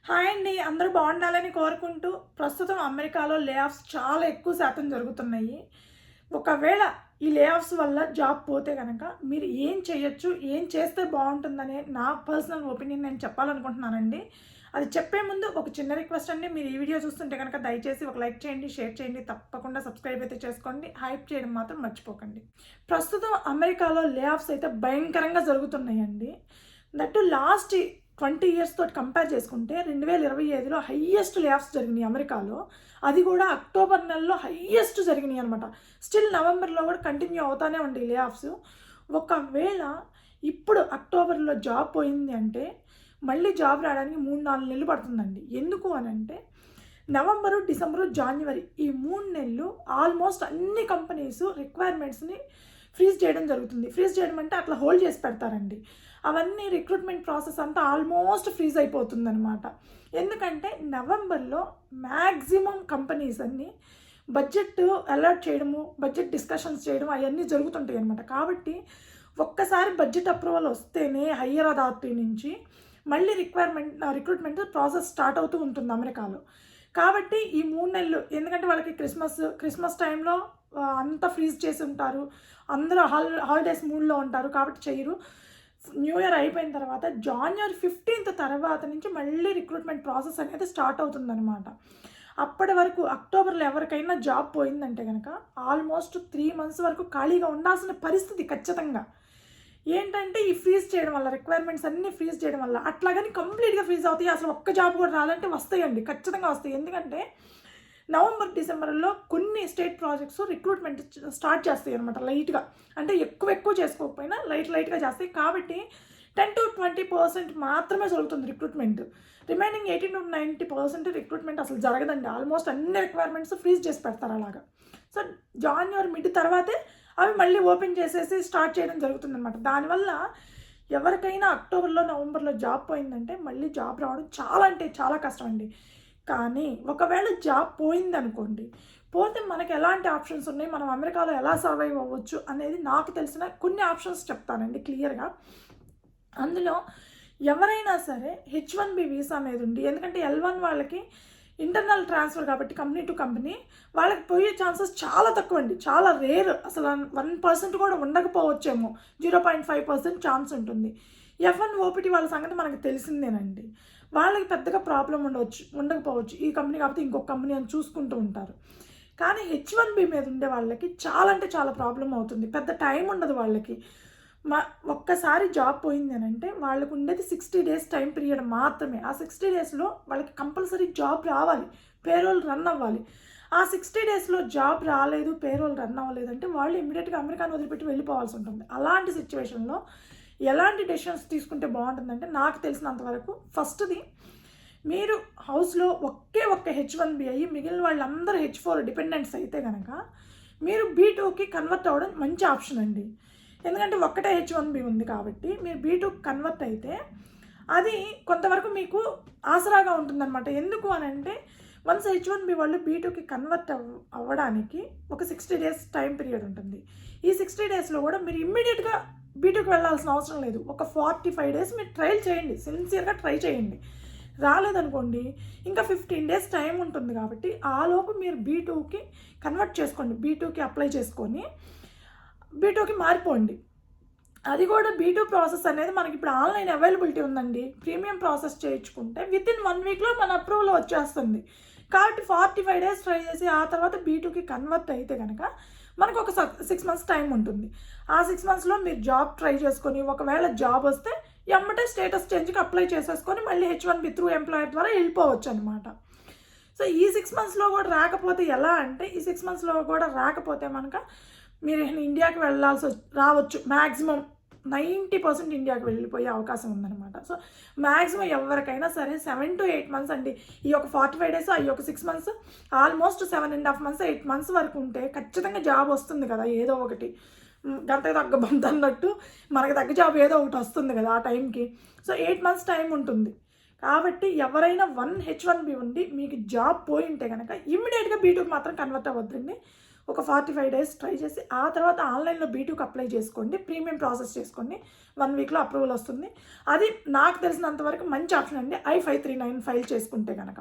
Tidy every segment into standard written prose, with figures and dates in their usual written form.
Hi అండి. అందరూ బాగుండాలని కోరుకుంటూ ప్రస్తుతం అమెరికాలో లే ఆఫ్స్ చాలా ఎక్కువ శాతం జరుగుతున్నాయి. ఒకవేళ ఈ లే ఆఫ్స్ వల్ల జాబ్ పోతే గనక మీరు ఏం చేయొచ్చు? ఏం చేస్తే బావుంటుందనే నా పర్సనల్ ఒపీనియన్ నేను చెప్పాలనుకుంటున్నానండి. అది చెప్పే ముందు ఒక చిన్న రిక్వెస్ట్ అండి. మీరు ఈ వీడియో చూస్తుంటే గనక దయచేసి ఒక లైక్ చేయండి, షేర్ చేయండి. తప్పకుండా సబ్స్క్రైబ్ అయితే చేసుకోండి. హైప్ చేయడం మాత్రం మర్చిపోకండి. ప్రస్తుతం అమెరికాలో లే ఆఫ్స్ అయితే భయంకరంగా జరుగుతున్నాయండి. దట్టు లాస్ట్ 20 ఇయర్స్ తోటి కంపేర్ చేసుకుంటే 2025లో హైయెస్ట్ లే ఆఫ్స్ జరిగినాయి అమెరికాలో. అది కూడా అక్టోబర్ నెలలో హైయెస్ట్ జరిగినాయి అనమాట. స్టిల్ నవంబర్లో కూడా కంటిన్యూ అవుతానే ఉండే లే ఆఫ్స్. ఒకవేళ ఇప్పుడు అక్టోబర్లో జాబ్ పోయింది అంటే మళ్ళీ జాబ్ రావడానికి 3-4 నెలలు పడుతుందండి. ఎందుకు అని అంటే నవంబరు, డిసెంబరు, జాన్యువరి ఈ 3 నెలలు ఆల్మోస్ట్ అన్ని కంపెనీస్ రిక్వైర్మెంట్స్ని ఫ్రీజ్ చేయడం జరుగుతుంది. ఫ్రీజ్ చేయడం అంటే అట్లా హోల్డ్ చేసి పెడతారండి. అవన్నీ రిక్రూట్మెంట్ ప్రాసెస్ అంతా ఆల్మోస్ట్ ఫ్రీజ్ అయిపోతుందన్నమాట. ఎందుకంటే నవంబర్లో మ్యాక్సిమం కంపెనీస్ అన్నీ బడ్జెట్ అలాట్ చేయడము, బడ్జెట్ డిస్కషన్స్ చేయడం అవన్నీ జరుగుతుంటాయి అనమాట. కాబట్టి ఒక్కసారి బడ్జెట్ అప్రూవల్ వస్తేనే హయ్యర్ అథారిటీ నుంచి మళ్ళీ రిక్రూట్మెంట్ ప్రాసెస్ స్టార్ట్ అవుతూ ఉంటుంది అమెరికాలో. కాబట్టి ఈ 3 నెలలు ఎందుకంటే వాళ్ళకి క్రిస్మస్ టైంలో అంతా ఫ్రీజ్ చేసి ఉంటారు. అందరూ హాలిడేస్ మూడ్లో ఉంటారు కాబట్టి చెయ్యరు. న్యూ ఇయర్ అయిపోయిన తర్వాత జాన్యువరి 15th తర్వాత నుంచి మళ్ళీ రిక్రూట్మెంట్ ప్రాసెస్ అనేది స్టార్ట్ అవుతుందన్నమాట. అప్పటి వరకు అక్టోబర్లో ఎవరికైనా జాబ్ పోయిందంటే కనుక ఆల్మోస్ట్ 3 months వరకు ఖాళీగా ఉండాల్సిన పరిస్థితి ఖచ్చితంగా. ఏంటంటే ఈ ఫ్రీజ్ చేయడం వల్ల రిక్వైర్మెంట్స్ అన్నీ ఫ్రీజ్ చేయడం వల్ల అట్లాగని కంప్లీట్గా ఫ్రీజ్ అవుతాయి. అసలు ఒక్క జాబ్ కూడా రాలంటే వస్తాయండి, ఖచ్చితంగా వస్తాయి. ఎందుకంటే నవంబర్, డిసెంబర్లో కొన్ని స్టేట్ ప్రాజెక్ట్స్ రిక్రూట్మెంట్ స్టార్ట్ చేస్తాయి అనమాట లైట్గా. అంటే ఎక్కువ చేసుకోకపోయినా లైట్గా చేస్తాయి. కాబట్టి 10-20% మాత్రమే జరుగుతుంది రిక్రూట్మెంట్. రిమైనింగ్ 80-90% రిక్రూట్మెంట్ అసలు జరగదండి. ఆల్మోస్ట్ అన్ని రిక్వైర్మెంట్స్ ఫ్రీజ్ చేసి పెడతారు అలాగా. సో జాన్యువరి మిడ్ తర్వాతే అవి మళ్ళీ ఓపెన్ చేసేసి స్టార్ట్ చేయడం జరుగుతుందన్నమాట. దానివల్ల ఎవరికైనా అక్టోబర్లో, నవంబర్లో జాబ్ పోయిందంటే మళ్ళీ జాబ్ రావడం చాలా అంటే చాలా కష్టం అండి. కానీ ఒకవేళ జాబ్ పోయిందనుకోండి, పోతే మనకి ఎలాంటి ఆప్షన్స్ ఉన్నాయి, మనం అమెరికాలో ఎలా సర్వైవ్ అవ్వచ్చు అనేది నాకు తెలిసిన కొన్ని ఆప్షన్స్ చెప్తానండి క్లియర్గా. అందులో ఎవరైనా సరే H1B వీసా మీద ఉండి, ఎందుకంటే L1 వాళ్ళకి ఇంటర్నల్ ట్రాన్స్ఫర్ కాబట్టి కంపెనీ టు కంపెనీ వాళ్ళకి పోయే ఛాన్సెస్ చాలా తక్కువ అండి, చాలా రేర్. అసలు 1% కూడా ఉండకపోవచ్చేమో, 0.5% ఛాన్స్ ఉంటుంది. F1 OPT వాళ్ళ సంగతి మనకు తెలిసిందేనండి. వాళ్ళకి పెద్దగా ప్రాబ్లం ఉండకపోవచ్చు. ఈ కంపెనీ కాకపోతే ఇంకొక కంపెనీ అని చూసుకుంటూ ఉంటారు. కానీ H1B మీద ఉండే వాళ్ళకి చాలా అంటే చాలా ప్రాబ్లం అవుతుంది. పెద్ద టైం ఉండదు వాళ్ళకి. ఒక్కసారి జాబ్ పోయింది అని అంటే వాళ్ళకు ఉండేది 60 days టైం పీరియడ్ మాత్రమే. ఆ 60 daysలో వాళ్ళకి కంపల్సరీ జాబ్ రావాలి, పేరోల్ రన్ అవ్వాలి. ఆ 60 daysలో జాబ్ రాలేదు, పేరోల్ రన్ అవ్వలేదంటే వాళ్ళు ఇమ్మీడియట్గా అమెరికాను వదిలిపెట్టి వెళ్ళిపోవాల్సి ఉంటుంది. అలాంటి సిచ్యువేషన్లో ఎలాంటి డెసిషన్స్ తీసుకుంటే బాగుంటుందంటే నాకు తెలిసినంతవరకు ఫస్ట్ది, మీరు హౌస్లో ఒక్క H1B అయ్యి మిగిలిన వాళ్ళందరూ H4 డిపెండెంట్స్ అయితే కనుక మీరు B2కి కన్వర్ట్ అవ్వడం మంచి ఆప్షన్ అండి. ఎందుకంటే ఒక్కటే H1B ఉంది కాబట్టి మీరు B2కి కన్వర్ట్ అయితే అది కొంతవరకు మీకు ఆసరాగా ఉంటుందన్నమాట. ఎందుకు అని అంటే వన్స్ H1B వాళ్ళు B2కి కన్వర్ట్ అవ్వడానికి ఒక 60 days టైం పీరియడ్ ఉంటుంది. ఈ 60 daysలో కూడా మీరు ఇమ్మీడియట్గా B2కి వెళ్ళాల్సిన అవసరం లేదు. ఒక 45 days మీరు ట్రైల్ చేయండి, సిన్సియర్గా ట్రై చేయండి. రాలేదనుకోండి ఇంకా 15 days టైం ఉంటుంది కాబట్టి ఆలోపు మీరు B2కి కన్వర్ట్ చేసుకోండి. B2కి అప్లై చేసుకొని B2కి మారిపోండి. అది కూడా B2 ప్రాసెస్ అనేది మనకి ఇప్పుడు ఆన్లైన్ అవైలబిలిటీ ఉందండి. ప్రీమియం ప్రాసెస్ చేయించుకుంటే వితిన్ 1 weekలో మన అప్రూవల్ వచ్చేస్తుంది. కాబట్టి 45 days ట్రై చేసి ఆ తర్వాత B2కి కన్వర్ట్ అయితే కనుక మనకు ఒక 6 months టైం ఉంటుంది. ఆ 6 monthsలో మీరు జాబ్ ట్రై చేసుకొని ఒకవేళ జాబ్ వస్తే ఎమ్మటే స్టేటస్ చేంజ్కి అప్లై చేసేసుకొని మళ్ళీ H1B త్రూ ఎంప్లాయర్ ద్వారా వెళ్ళిపోవచ్చు అనమాట. సో ఈ 6 monthsలో కూడా రాకపోతే ఎలా అంటే, ఈ 6 monthsలో కూడా రాకపోతే మనక మీరు ఇండియాకి రావచ్చు. మ్యాక్సిమం 90% ఇండియాకి వెళ్ళిపోయే అవకాశం ఉందన్నమాట. సో మ్యాక్సిమం ఎవరికైనా సరే 7 to 8 months అండి. ఈ ఒక 45 days, ఈ ఒక 6 months, ఆల్మోస్ట్ 7.5 months 8 months వరకు ఉంటే ఖచ్చితంగా జాబ్ వస్తుంది కదా ఏదో ఒకటి. గంటకు తగ్గ బంత్ అన్నట్టు మనకు తగ్గ జాబ్ ఏదో ఒకటి వస్తుంది కదా ఆ టైంకి. సో 8 months టైం ఉంటుంది. కాబట్టి ఎవరైనా H1B ఉండి మీకు జాబ్ పోయి ఉంటే కనుక ఇమ్మీడియట్గా B2కి మాత్రం కన్వర్ట్ అవ్వద్దండి. ఒక 45 days ట్రై చేసి ఆ తర్వాత ఆన్లైన్లో బీ2కి అప్లై చేసుకోండి. ప్రీమియం ప్రాసెస్ చేసుకోండి. 1 weekలో అప్రూవల్ వస్తుంది. అది నాకు తెలిసినంత వరకు మంచి ఆప్షన్ అండి. I-539 ఫైల్ చేసుకుంటే కనుక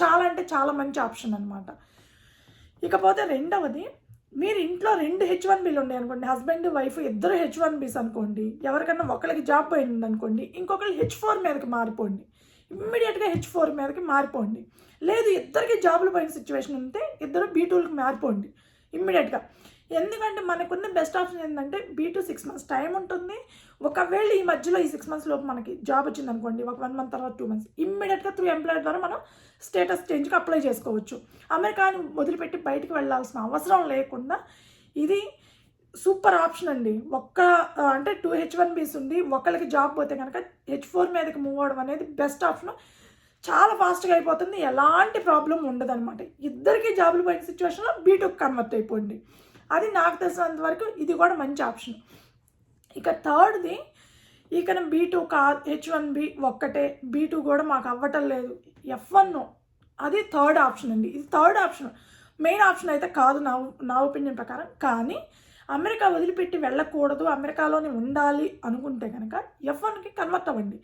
చాలా అంటే చాలా మంచి ఆప్షన్ అనమాట. ఇకపోతే రెండవది, మీరు ఇంట్లో 2 H1Bలు ఉన్నాయి అనుకోండి, హస్బెండ్ వైఫ్ ఇద్దరు H1Bs అనుకోండి, ఎవరికన్నా ఒకరికి జాబ్ పోయింది అనుకోండి, ఇంకొకరు H4 మీదకి మారిపోండి. ఇమ్మీడియట్గా H4 మీదకి మారిపోండి. లేదు ఇద్దరికి జాబులు పోయిన సిచ్యువేషన్ ఉంటే ఇద్దరు B2కి మారిపోండి ఇమ్మీడియట్గా. ఎందుకంటే మనకున్న బెస్ట్ ఆప్షన్ ఏంటంటే B2 6 months టైం ఉంటుంది. ఒకవేళ ఈ మధ్యలో ఈ 6 months లోపు మనకి జాబ్ వచ్చింది అనుకోండి, ఒక 1 month తర్వాత 2 months ఇమ్మీడియట్గా త్రూ ఎంప్లాయర్ ద్వారా మనం స్టేటస్ చేంజ్కి అప్లై చేసుకోవచ్చు. అమెరికాని వదిలిపెట్టి బయటికి వెళ్ళాల్సిన అవసరం లేకుండా ఇది సూపర్ ఆప్షన్ అండి. అంటే 2 H1Bs ఉండి ఒకరికి జాబ్ పోతే కనుక H4 మీదకి మూవ్ అవ్వడం అనేది బెస్ట్ ఆప్షన్. చాలా ఫాస్ట్గా అయిపోతుంది, ఎలాంటి ప్రాబ్లం ఉండదు అనమాట. ఇద్దరికి జాబులు పోయిన సిచ్యువేషన్లో B2కి కన్వర్ట్ అయిపోండి. అది నాకు తెలిసినంత వరకు ఇది కూడా మంచి ఆప్షన్. ఇక థర్డ్ది, ఇక B2 H1B ఒక్కటే, B2 కూడా మాకు అవ్వటం లేదు, F1 అది థర్డ్ ఆప్షన్ అండి. ఇది థర్డ్ ఆప్షన్, మెయిన్ ఆప్షన్ అయితే కాదు నా ఒపీనియన్ ప్రకారం. కానీ అమెరికా వదిలిపెట్టి వెళ్ళకూడదు, అమెరికాలోనే ఉండాలి అనుకుంటే కనుక F1కి కన్వర్ట్ అవ్వండి.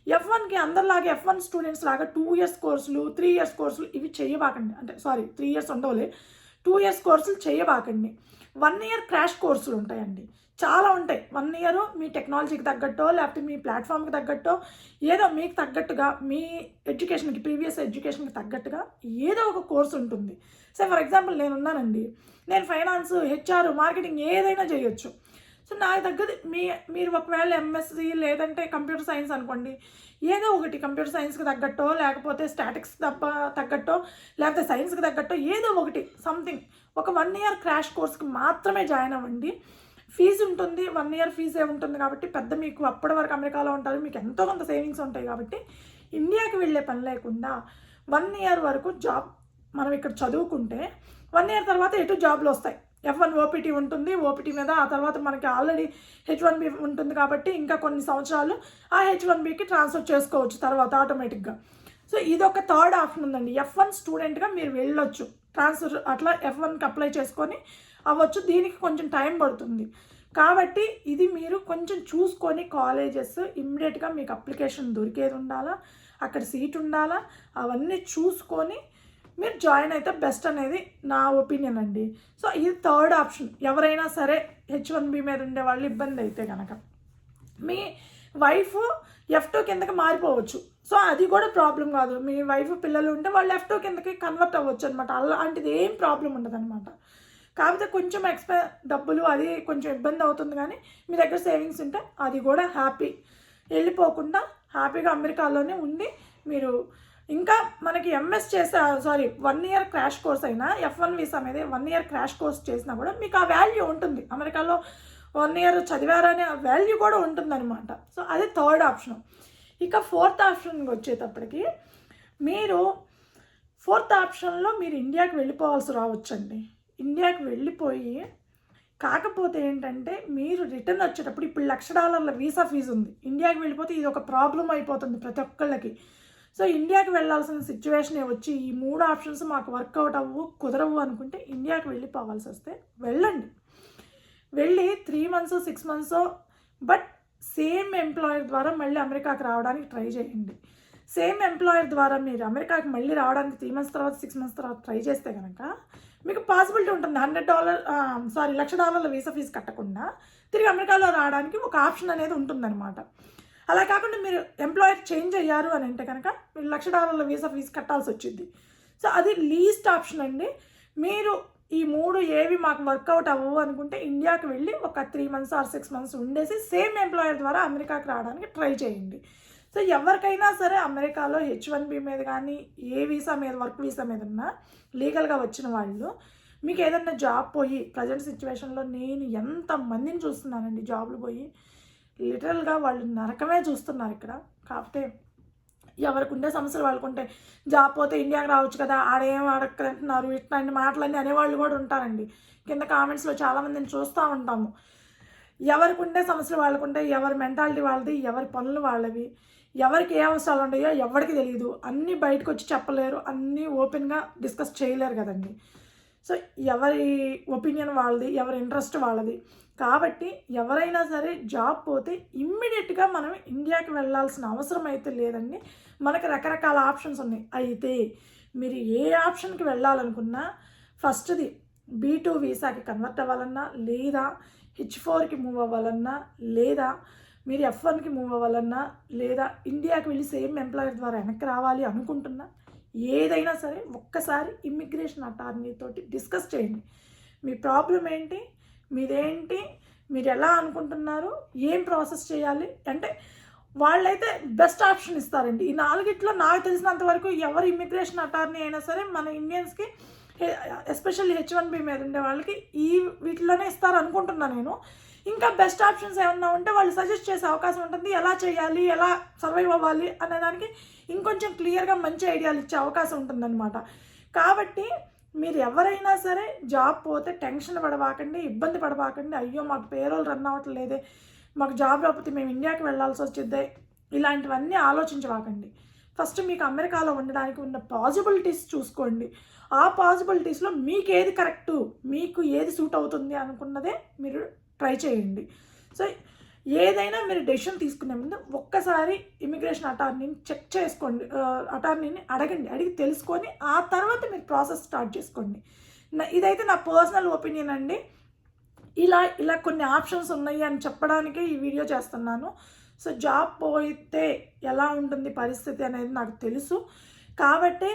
F1కి అందరిలాగే F1 స్టూడెంట్స్ లాగా 2 years కోర్సులు 3 years కోర్సులు ఇవి చేయబాకండి. అంటే 3 years ఉండవులే, 2 years కోర్సులు చేయబాకండి. 1 year క్రాష్ కోర్సులు ఉంటాయండి, చాలా ఉంటాయి. 1 year మీ టెక్నాలజీకి తగ్గట్టో లేకపోతే మీ ప్లాట్ఫామ్కి తగ్గట్టో ఏదో మీకు తగ్గట్టుగా మీ ఎడ్యుకేషన్కి ప్రీవియస్ ఎడ్యుకేషన్కి తగ్గట్టుగా ఏదో ఒక కోర్సు ఉంటుంది. సో ఫర్ ఎగ్జాంపుల్ నేను ఉన్నానండి, నేను ఫైనాన్స్, హెచ్ఆర్, మార్కెటింగ్ ఏదైనా చేయొచ్చు. సో నాకు తగ్గది మీరు ఒకవేళ ఎంఎస్సి లేదంటే కంప్యూటర్ సైన్స్ అనుకోండి, ఏదో ఒకటి కంప్యూటర్ సైన్స్కి తగ్గట్టో లేకపోతే స్టాటిక్స్ తగ్గట్టో లేకపోతే సైన్స్కి తగ్గట్టో ఏదో ఒకటి సంథింగ్ ఒక 1 year క్రాష్ కోర్స్కి మాత్రమే జాయిన్ అవ్వండి. ఫీజు ఉంటుంది, 1 year ఫీజే ఉంటుంది కాబట్టి పెద్ద మీకు అప్పటి వరకు అమెరికాలో ఉంటారు, మీకు ఎంతో కొంత సేవింగ్స్ ఉంటాయి కాబట్టి ఇండియాకి వెళ్ళే పని లేకుండా 1 year వరకు జాబ్ మనం ఇక్కడ చదువుకుంటే 1 year తర్వాత ఎటు జాబ్లు వస్తాయి. F1 OPT ఉంటుంది, OPT మీద ఆ తర్వాత మనకి ఆల్రెడీ H1B ఉంటుంది కాబట్టి ఇంకా కొన్ని సంవత్సరాలు ఆ H1Bకి ట్రాన్స్ఫర్ చేసుకోవచ్చు తర్వాత ఆటోమేటిక్గా. సో ఇదొక థర్డ్ ఆప్షన్ ఉందండి. F1 స్టూడెంట్గా మీరు వెళ్ళొచ్చు, ట్రాన్స్ఫర్ అట్లా F1కి అప్లై చేసుకొని అవ్వచ్చు. దీనికి కొంచెం టైం పడుతుంది కాబట్టి ఇది మీరు కొంచెం చూసుకొని కాలేజెస్ ఇమ్మీడియట్గా మీకు అప్లికేషన్ దొరికేది ఉండాలా, అక్కడ సీట్ ఉండాలా, అవన్నీ చూసుకొని మీరు జాయిన్ అయితే బెస్ట్ అనేది నా ఒపీనియన్ అండి. సో ఇది థర్డ్ ఆప్షన్. ఎవరైనా సరే H1B మీద ఉండే వాళ్ళు ఇబ్బంది అయితే కనుక మీ వైఫ్ F2 కిందకి మారిపోవచ్చు. సో అది కూడా ప్రాబ్లం కాదు. మీ వైఫ్ పిల్లలు ఉంటే వాళ్ళు F2 కిందకి కన్వర్ట్ అవ్వచ్చు అనమాట. అలాంటిది ఏం ప్రాబ్లం ఉండదు అనమాట. కాకపోతే కొంచెం డబ్బులు అది కొంచెం ఇబ్బంది అవుతుంది, కానీ మీ దగ్గర సేవింగ్స్ ఉంటే అది కూడా వెళ్ళిపోకుండా హ్యాపీగా అమెరికాలోనే ఉండి మీరు ఇంకా మనకి ఎంఎస్ 1 year క్రాష్ కోర్స్ అయినా F1 వీసా మీద 1 year క్రాష్ కోర్స్ చేసినా కూడా మీకు ఆ వాల్యూ ఉంటుంది. అమెరికాలో 1 year చదివారనే ఆ వాల్యూ కూడా ఉంటుందన్నమాట. సో అది థర్డ్ ఆప్షన్. ఇక ఫోర్త్ ఆప్షన్కి వచ్చేటప్పటికి మీరు ఫోర్త్ ఆప్షన్లో మీరు ఇండియాకి వెళ్ళిపోవాల్సి రావచ్చండి. ఇండియాకి వెళ్ళిపోయి కాకపోతే ఏంటంటే మీరు రిటర్న్ వచ్చేటప్పుడు ఇప్పుడు $1,00,000 వీసా ఫీజు ఉంది. ఇండియాకి వెళ్ళిపోతే ఇది ఒక ప్రాబ్లం అయిపోతుంది ప్రతి ఒక్కళ్ళకి. సో ఇండియాకి వెళ్ళాల్సిన సిచ్యువేషన్ వచ్చి ఈ 3 ఆప్షన్స్ మాకు వర్కౌట్ కుదరవు అనుకుంటే ఇండియాకి వెళ్ళిపోవాల్సి వస్తే వెళ్ళండి. వెళ్ళి 3 months 6 months but same employer ద్వారా మళ్ళీ అమెరికాకి రావడానికి ట్రై చేయండి. సేమ్ ఎంప్లాయర్ ద్వారా మీరు అమెరికాకి మళ్ళీ రావడానికి 3 months తర్వాత 6 months తర్వాత ట్రై చేస్తే కనుక మీకు పాసిబిలిటీ ఉంటుంది. $1,00,000 వీసా ఫీజు కట్టకుండా తిరిగి అమెరికాలో రావడానికి ఒక ఆప్షన్ అనేది ఉంటుందన్నమాట. అలా కాకుండా మీరు ఎంప్లాయర్ చేంజ్ అయ్యారు అని అంటే కనుక మీరు $1,00,000 వీసా ఫీజు కట్టాల్సి వచ్చింది. సో అది లీస్ట్ ఆప్షన్ అండి. మీరు ఈ 3 ఏవి మాకు వర్కౌట్ అవ్వవు అనుకుంటే ఇండియాకి వెళ్ళి ఒక 3 months or 6 months ఉండేసి సేమ్ ఎంప్లాయర్ ద్వారా అమెరికాకి రావడానికి ట్రై చేయండి. సో ఎవరికైనా సరే అమెరికాలో H1B మీద కానీ ఏ వీసా మీద వర్క్ వీసా మీద ఉన్నా లీగల్గా వచ్చిన వాళ్ళు మీకు ఏదన్నా జాబ్ పోయి ప్రజెంట్ సిచ్యువేషన్లో నేను ఎంతమందిని చూస్తున్నానండి జాబ్లు పోయి లిటరల్గా వాళ్ళు నరకమే చూస్తున్నారు ఇక్కడ. కాకపోతే ఎవరికి ఉండే సమస్యలు వాళ్ళకుంటే జాబ్ పోతే ఇండియాకి రావచ్చు కదా, ఆడేం అడగంటున్నారు ఇట్లాంటి మాటలన్నీ అనేవాళ్ళు కూడా ఉంటారండి. కింద కామెంట్స్లో చాలామందిని చూస్తూ ఉంటాము. ఎవరికి ఉండే సమస్యలు వాళ్ళకుంటే, ఎవరి మెంటాలిటీ వాళ్ళది, ఎవరి పనులు వాళ్ళవి, ఎవరికి ఏ అవసరాలు ఉంటాయో ఎవరికి తెలియదు. అన్నీ బయటకు వచ్చి చెప్పలేరు, అన్నీ ఓపెన్గా డిస్కస్ చేయలేరు కదండి. సో ఎవరి ఒపీనియన్ వాళ్ళది, ఎవరి ఇంట్రెస్ట్ వాళ్ళది. కాబట్టి ఎవరైనా సరే జాబ్ పోతే ఇమ్మీడియట్గా మనం ఇండియాకి వెళ్ళాల్సిన అవసరం అయితే లేదండి. మనకి రకరకాల ఆప్షన్స్ ఉన్నాయి. అయితే మీరు ఏ ఆప్షన్కి వెళ్ళాలనుకున్నా ఫస్ట్ది B2 వీసాకి కన్వర్ట్ అవ్వాలన్నా, లేదా H4కి మూవ్ అవ్వాలన్నా, లేదా మీరు F1కి మూవ్ అవ్వాలన్నా, లేదా ఇండియాకి వెళ్ళి సేమ్ ఎంప్లాయర్ ద్వారా వెనక్కి రావాలి అనుకుంటున్నా, ఏదైనా సరే ఒక్కసారి ఇమ్మిగ్రేషన్ అటార్నీతోటి డిస్కస్ చేయండి. మీ ప్రాబ్లం ఏంటి, మీరేంటి, మీరు ఎలా అనుకుంటున్నారు, ఏం ప్రాసెస్ చేయాలి అంటే వాళ్ళైతే బెస్ట్ ఆప్షన్ ఇస్తారండి. ఈ 4ట్లో నాకు తెలిసినంత వరకు ఎవరు ఇమ్మిగ్రేషన్ అటార్నీ అయినా సరే మన ఇండియన్స్కి ఎస్పెషల్లీ H1B మీద ఉండే వాళ్ళకి వీటిలోనే ఇస్తారు అనుకుంటున్నాను నేను. ఇంకా బెస్ట్ ఆప్షన్స్ ఏమన్నా ఉంటే వాళ్ళు సజెస్ట్ చేసే అవకాశం ఉంటుంది. ఎలా చేయాలి, ఎలా సర్వైవ్ అవ్వాలి అనే దానికి ఇంకొంచెం క్లియర్గా మంచి ఐడియాలు ఇచ్చే అవకాశం ఉంటుందన్నమాట. కాబట్టి మీరు ఎవరైనా సరే జాబ్ పోతే టెన్షన్ పడబాకండి, ఇబ్బంది పడబాకండి. అయ్యో మాకు పేరోల్ రన్ అవ్వట్లేదే, మాకు జాబ్ రాకపోతే మేము ఇండియాకి వెళ్ళాల్సి వచ్చిద్దే, ఇలాంటివన్నీ ఆలోచించబాకండి. ఫస్ట్ మీకు అమెరికాలో ఉండడానికి ఉన్న పాసిబిలిటీస్ చూసుకోండి. ఆ పాసిబిలిటీస్లో మీకు ఏది కరెక్టు, మీకు ఏది సూట్ అవుతుంది అనుకున్నదే మీరు ట్రై చేయండి. సో ఏదైనా మీరు డెసిషన్ తీసుకునే ముందు ఒక్కసారి ఇమిగ్రేషన్ అటార్నీని చెక్ చేసుకోండి, అటార్నీని అడిగి తెలుసుకొని ఆ తర్వాత మీరు ప్రాసెస్ స్టార్ట్ చేసుకోండి. ఇదైతే నా పర్సనల్ ఒపీనియన్ అండి. ఇలా కొన్ని ఆప్షన్స్ ఉన్నాయి అని చెప్పడానికే ఈ వీడియో చేస్తున్నాను. సో జాబ్ పోయితే ఎలా ఉంటుంది పరిస్థితి అనేది నాకు తెలుసు. కాబట్టి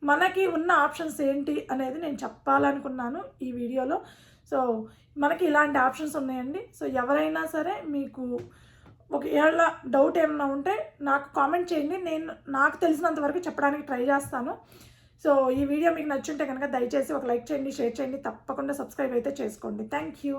మనకి ఉన్న ఆప్షన్స్ ఏంటి అనేది నేను చెప్పాలనుకున్నాను ఈ వీడియోలో. సో మనకి ఇలాంటి ఆప్షన్స్ ఉన్నాయండి. సో ఎవరైనా సరే మీకు ఒకవేళ డౌట్ ఏమైనా ఉంటే నాకు కామెంట్ చేయండి, నేను నాకు తెలిసినంత వరకు చెప్పడానికి ట్రై చేస్తాను. సో ఈ వీడియో మీకు నచ్చుంటే కనుక దయచేసి ఒక లైక్ చేయండి, షేర్ చేయండి, తప్పకుండా సబ్స్క్రైబ్ అయితే చేసుకోండి. Thank you.